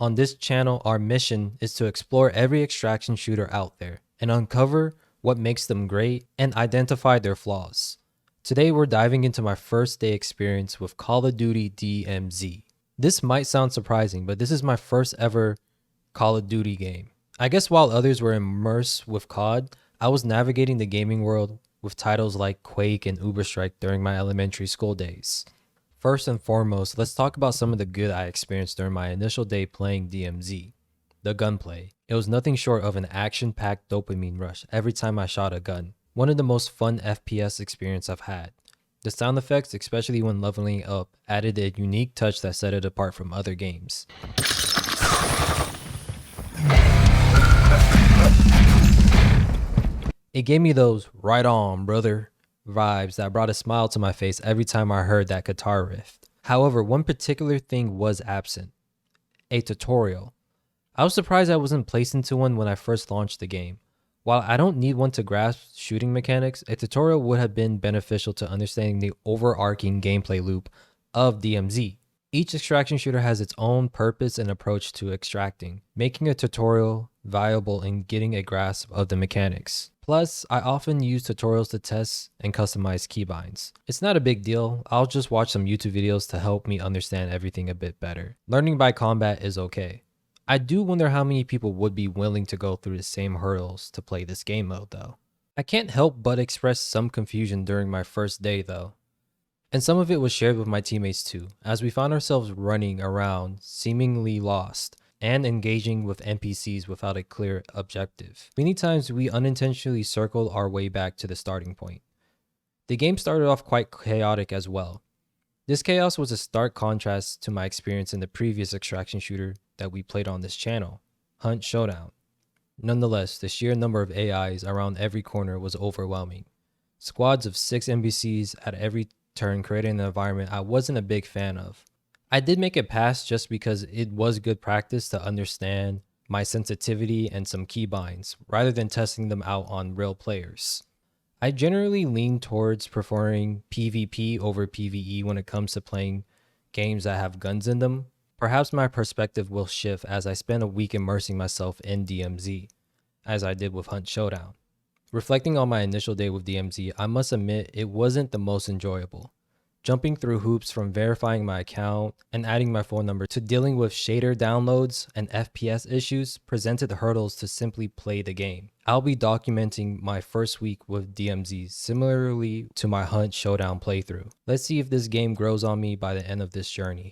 On this channel, our mission is to explore every extraction shooter out there and uncover what makes them great and identify their flaws. Today, we're diving into my first day experience with Call of Duty DMZ. This might sound surprising, but this is my first ever Call of Duty game. I guess while others were immersed with COD, I was navigating the gaming world with titles like Quake and Uberstrike during my elementary school days. First and foremost, let's talk about some of the good I experienced during my initial day playing DMZ. The gunplay. It was nothing short of an action-packed dopamine rush every time I shot a gun. One of the most fun FPS experience I've had. The sound effects, especially when leveling up, added a unique touch that set it apart from other games. It gave me those "right on, brother" vibes that brought a smile to my face every time I heard that guitar riff. However, one particular thing was absent: a tutorial. I was surprised I wasn't placed into one when I first launched the game. While I don't need one to grasp shooting mechanics, a tutorial would have been beneficial to understanding the overarching gameplay loop of DMZ. Each extraction shooter has its own purpose and approach to extracting, making a tutorial valuable in getting a grasp of the mechanics. Plus, I often use tutorials to test and customize keybinds. It's not a big deal, I'll just watch some YouTube videos to help me understand everything a bit better. Learning by combat is okay. I do wonder how many people would be willing to go through the same hurdles to play this game mode though. I can't help but express some confusion during my first day though. And some of it was shared with my teammates too, as we found ourselves running around, seemingly lost, and engaging with NPCs without a clear objective. Many times we unintentionally circled our way back to the starting point. The game started off quite chaotic as well. This chaos was a stark contrast to my experience in the previous extraction shooter that we played on this channel, Hunt Showdown. Nonetheless, the sheer number of AIs around every corner was overwhelming. Squads of 6 NPCs at every turn creating an environment I wasn't a big fan of. I did make it past just because it was good practice to understand my sensitivity and some keybinds, rather than testing them out on real players. I generally lean towards preferring PvP over PvE when it comes to playing games that have guns in them. Perhaps my perspective will shift as I spend a week immersing myself in DMZ, as I did with Hunt Showdown. Reflecting on my initial day with DMZ, I must admit it wasn't the most enjoyable. Jumping through hoops from verifying my account and adding my phone number to dealing with shader downloads and FPS issues presented hurdles to simply play the game. I'll be documenting my first week with DMZ similarly to my Hunt Showdown playthrough. Let's see if this game grows on me by the end of this journey.